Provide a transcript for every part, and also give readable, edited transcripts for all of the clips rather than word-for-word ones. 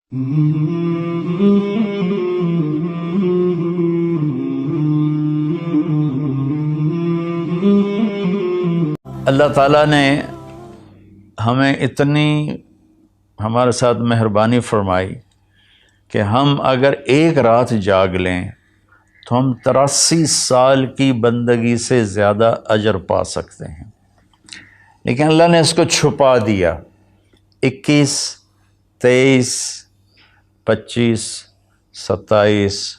اللہ تعالیٰ نے ہمیں اتنی ہمارے ساتھ مہربانی فرمائی کہ ہم اگر ایک رات جاگ لیں تو ہم 83 سال کی بندگی سے زیادہ اجر پا سکتے ہیں، لیکن اللہ نے اس کو چھپا دیا۔ 21، 23، 25، 27،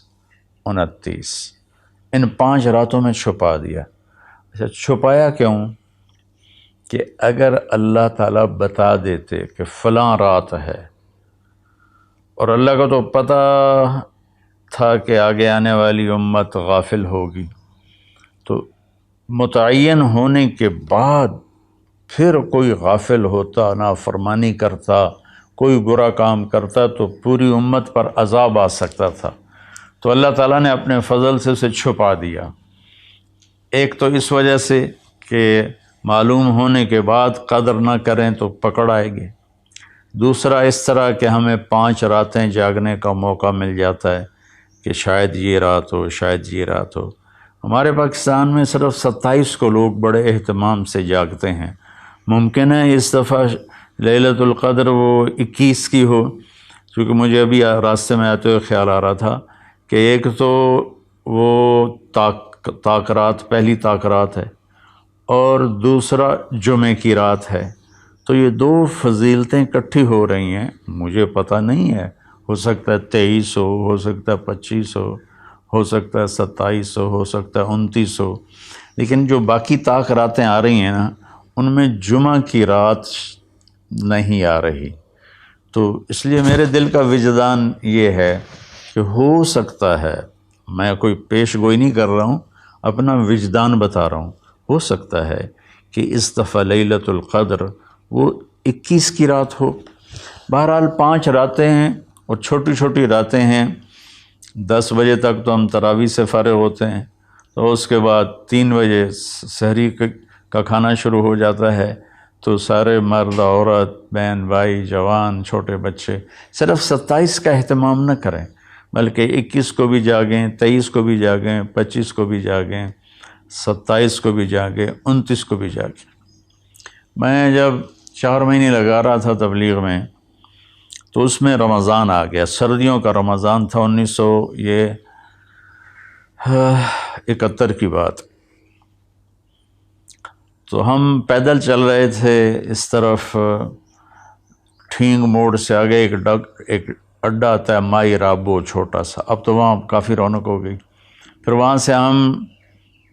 29 ان 5 راتوں میں چھپا دیا۔ اچھا، چھپایا کیوں؟ کہ اگر اللہ تعالیٰ بتا دیتے کہ فلاں رات ہے، اور اللہ کو تو پتہ تھا کہ آگے آنے والی امت غافل ہوگی، تو متعین ہونے کے بعد پھر کوئی غافل ہوتا، نافرمانی کرتا، کوئی برا کام کرتا تو پوری امت پر عذاب آ سکتا تھا۔ تو اللہ تعالیٰ نے اپنے فضل سے اسے چھپا دیا۔ ایک تو اس وجہ سے کہ معلوم ہونے کے بعد قدر نہ کریں تو پکڑ آئے گی، دوسرا اس طرح کہ ہمیں 5 راتیں جاگنے کا موقع مل جاتا ہے کہ شاید یہ رات ہو، شاید یہ رات ہو۔ ہمارے پاکستان میں صرف 27 کو لوگ بڑے اہتمام سے جاگتے ہیں۔ ممکن ہے اس دفعہ لیلۃ القدر وہ 21 کی ہو، کیونکہ مجھے ابھی راستے میں آتے ہوئے خیال آ رہا تھا کہ ایک تو وہ طاق رات، پہلی طاق رات ہے، اور دوسرا جمعے کی رات ہے، تو یہ 2 فضیلتیں اکٹھی ہو رہی ہیں۔ مجھے پتہ نہیں ہے، ہو سکتا ہے 23 ہو سکتا ہے 25 ہو سکتا ہے 27 ہو سکتا ہے 29 ہو، لیکن جو باقی طاق راتیں آ رہی ہیں نا، ان میں جمعہ کی رات نہیں آ رہی۔ تو اس لیے میرے دل کا وجدان یہ ہے کہ ہو سکتا ہے، میں کوئی پیش گوئی نہیں کر رہا ہوں، اپنا وجدان بتا رہا ہوں، ہو سکتا ہے کہ اس دفعہ لیلۃ القدر وہ 21 کی رات ہو۔ بہرحال 5 راتیں ہیں اور چھوٹی چھوٹی راتیں ہیں۔ 10 بجے تک تو ہم تراویح سے فارغ ہوتے ہیں، تو اس کے بعد 3 بجے سحری کا کھانا شروع ہو جاتا ہے، تو سارے مرد، عورت، بہن بھائی، جوان، چھوٹے بچے صرف 27 کا اہتمام نہ کریں، بلکہ 21 کو بھی جاگیں، 23 کو بھی جاگیں، 25 کو بھی جاگیں، 27 کو بھی جاگیں، 29 کو بھی جاگیں۔ میں جب 4 مہینے لگا رہا تھا تبلیغ میں، تو اس میں رمضان آ گیا، سردیوں کا رمضان تھا، 1971 کی بات۔ تو ہم پیدل چل رہے تھے، اس طرف ٹھینگ موڑ سے آگے ایک اڈا آتا ہے مائی رابو، چھوٹا سا، اب تو وہاں کافی رونق ہو گئی۔ پھر وہاں سے ہم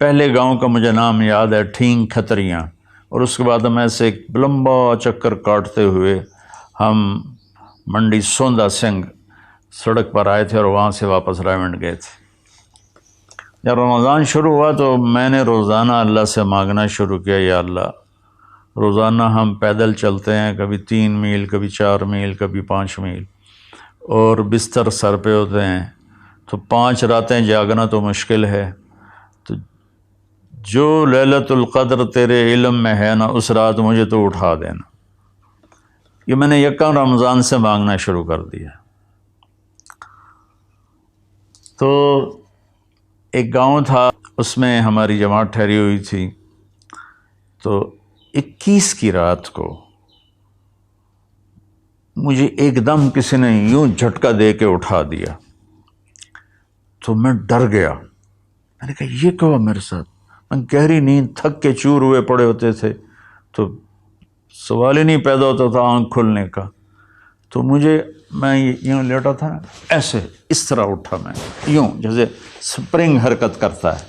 پہلے گاؤں کا مجھے نام یاد ہے، ٹھینگ کھتریاں، اور اس کے بعد ہم ایسے ایک لمبا چکر کاٹتے ہوئے ہم منڈی سوندا سنگھ سڑک پر آئے تھے، اور وہاں سے واپس رائمنڈ گئے تھے۔ جب رمضان شروع ہوا تو میں نے روزانہ اللہ سے مانگنا شروع کیا، یا اللہ، روزانہ ہم پیدل چلتے ہیں، کبھی 3 میل، کبھی 4 میل، کبھی 5 میل، اور بستر سر پہ ہوتے ہیں، تو 5 راتیں جاگنا تو مشکل ہے، تو جو لیلۃ القدر تیرے علم میں ہے نا، اس رات مجھے تو اٹھا دینا۔ یہ میں نے یکم رمضان سے مانگنا شروع کر دیا۔ تو ایک گاؤں تھا، اس میں ہماری جماعت ٹھہری ہوئی تھی، تو 21 کی رات کو مجھے ایک دم کسی نے یوں جھٹکا دے کے اٹھا دیا، تو میں ڈر گیا۔ میں نے کہا یہ کیا ہوا میرے ساتھ؟ میں گہری نیند، تھک کے چور ہوئے پڑے ہوتے تھے، تو سوال ہی نہیں پیدا ہوتا تھا آنکھ کھلنے کا۔ تو میں یوں لیٹا تھا، ایسے اس طرح اٹھا، میں یوں جیسے سپرنگ حرکت کرتا ہے،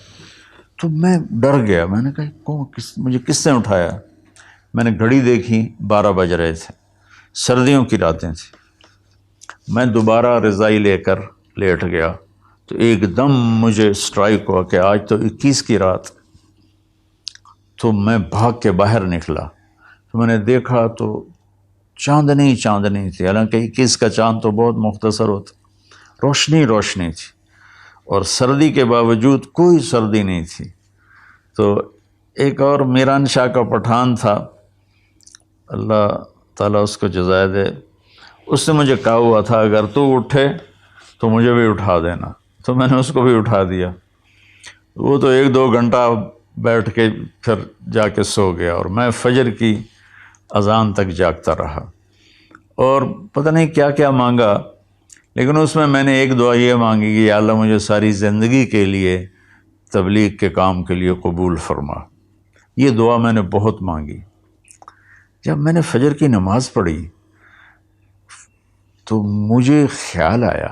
تو میں ڈر گیا۔ میں نے کہا مجھے کس نے اٹھایا؟ میں نے گھڑی دیکھی، 12 بج رہے تھے، سردیوں کی راتیں تھیں۔ میں دوبارہ رضائی لے کر لیٹ گیا، تو ایک دم مجھے اسٹرائک ہوا کہ آج تو 21 کی رات۔ تو میں بھاگ کے باہر نکلا، تو میں نے دیکھا تو چاندنی تھی، حالانکہ 21 کا چاند تو بہت مختصر ہوتا، روشنی تھی، اور سردی کے باوجود کوئی سردی نہیں تھی۔ تو ایک اور میران شاہ کا پٹھان تھا، اللہ تعالیٰ اس کو جزائے دے، اس نے مجھے کہا ہوا تھا اگر تو اٹھے تو مجھے بھی اٹھا دینا، تو میں نے اس کو بھی اٹھا دیا۔ وہ تو 1-2 گھنٹہ بیٹھ کے پھر جا کے سو گیا، اور میں فجر کی اذان تک جاگتا رہا، اور پتہ نہیں کیا کیا مانگا، لیکن اس میں نے ایک دعا یہ مانگی کہ یا اللہ مجھے ساری زندگی کے لیے تبلیغ کے کام کے لیے قبول فرما۔ یہ دعا میں نے بہت مانگی۔ جب میں نے فجر کی نماز پڑھی تو مجھے خیال آیا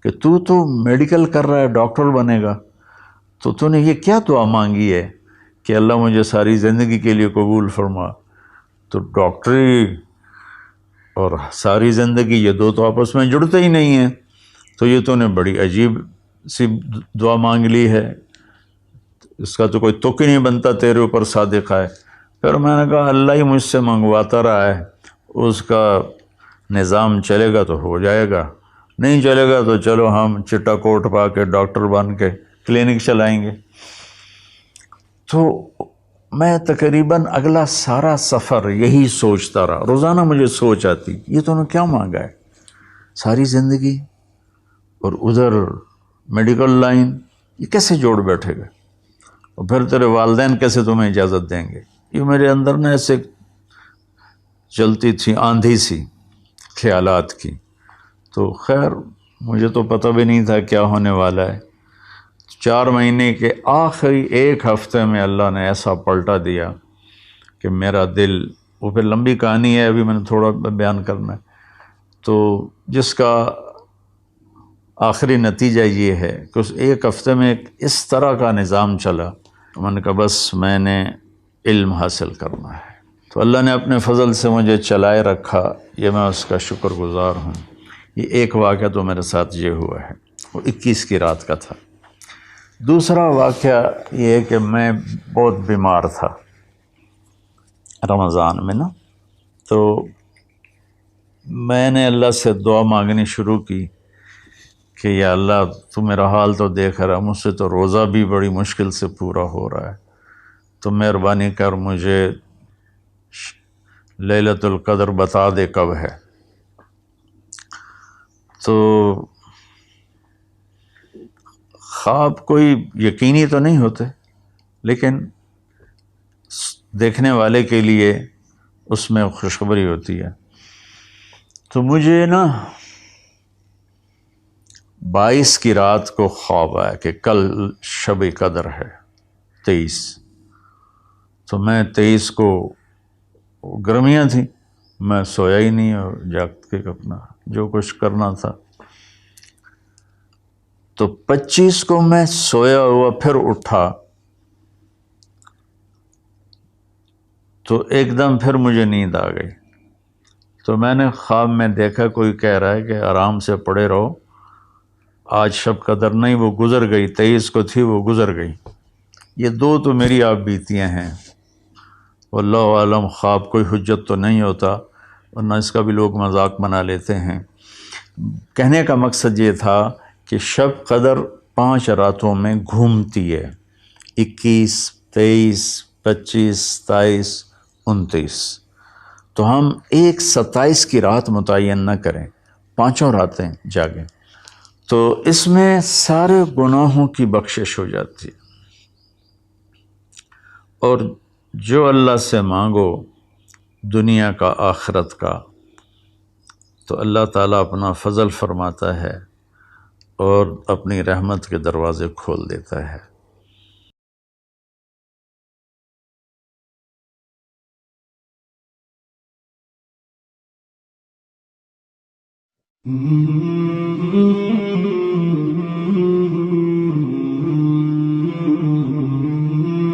کہ تو میڈیکل کر رہا ہے، ڈاکٹر بنے گا، تو نے یہ کیا دعا مانگی ہے کہ اللہ مجھے ساری زندگی کے لیے قبول فرما؟ تو ڈاکٹری اور ساری زندگی یہ دو تو آپس میں جڑتے ہی نہیں ہیں، تو یہ تو نے بڑی عجیب سی دعا مانگ لی ہے، اس کا تو کوئی تک ہی نہیں بنتا تیرے اوپر صادق ہے۔ پھر میں نے کہا اللہ ہی مجھ سے منگواتا رہا ہے، اس کا نظام چلے گا تو ہو جائے گا، نہیں چلے گا تو چلو ہم چٹا کوٹ پا کے ڈاکٹر بن کے کلینک چلائیں گے۔ تو میں تقریباً اگلا سارا سفر یہی سوچتا رہا، روزانہ مجھے سوچ آتی یہ تو نے کیا مانگا ہے، ساری زندگی اور ادھر میڈیکل لائن، یہ کیسے جوڑ بیٹھے گا، اور پھر تیرے والدین کیسے تمہیں اجازت دیں گے؟ یہ میرے اندر نا ایسے چلتی تھی آندھی سی خیالات کی۔ تو خیر مجھے تو پتہ بھی نہیں تھا کیا ہونے والا ہے۔ 4 مہینے کے آخری 1 ہفتے میں اللہ نے ایسا پلٹا دیا کہ میرا دل، وہ پھر لمبی کہانی ہے، ابھی میں نے تھوڑا بیان کرنا ہے، تو جس کا آخری نتیجہ یہ ہے کہ اس 1 ہفتے میں اس طرح کا نظام چلا، میں نے کہا بس میں نے علم حاصل کرنا ہے۔ تو اللہ نے اپنے فضل سے مجھے چلائے رکھا، یہ میں اس کا شکر گزار ہوں۔ یہ ایک واقعہ تو میرے ساتھ یہ ہوا ہے، وہ 21 کی رات کا تھا۔ دوسرا واقعہ یہ ہے کہ میں بہت بیمار تھا رمضان میں نا، تو میں نے اللہ سے دعا مانگنی شروع کی کہ یا اللہ تو میرا حال تو دیکھ رہا، مجھ سے تو روزہ بھی بڑی مشکل سے پورا ہو رہا ہے، تو مہربانی کر مجھے لیلۃ القدر بتا دے کب ہے۔ تو خواب کوئی یقینی تو نہیں ہوتے، لیکن دیکھنے والے کے لیے اس میں خوشخبری ہوتی ہے۔ تو مجھے نا 22 کی رات کو خواب آیا کہ کل شب قدر ہے 23، تو میں 23 کو گرمیاں تھیں، میں سویا ہی نہیں اور جاگ کے اپنا جو کچھ کرنا تھا۔ تو 25 کو میں سویا ہوا پھر اٹھا، تو ایک دم پھر مجھے نیند آ گئی۔ تو میں نے خواب میں دیکھا کوئی کہہ رہا ہے کہ آرام سے پڑے رہو، آج شب قدر نہیں، وہ گزر گئی، 23 کو تھی وہ گزر گئی۔ یہ 2 تو میری آپ بیتیاں ہیں، واللہ عالم خواب کوئی حجت تو نہیں ہوتا، ورنہ اس کا بھی لوگ مذاق بنا لیتے ہیں۔ کہنے کا مقصد یہ تھا کہ شب قدر 5 راتوں میں گھومتی ہے، 21، 23، 25، 27، 29۔ تو ہم ایک 27 کی رات متعین نہ کریں، 5 راتیں جاگیں، تو اس میں سارے گناہوں کی بخشش ہو جاتی ہے، اور جو اللہ سے مانگو دنیا کا آخرت کا، تو اللہ تعالیٰ اپنا فضل فرماتا ہے اور اپنی رحمت کے دروازے کھول دیتا ہے۔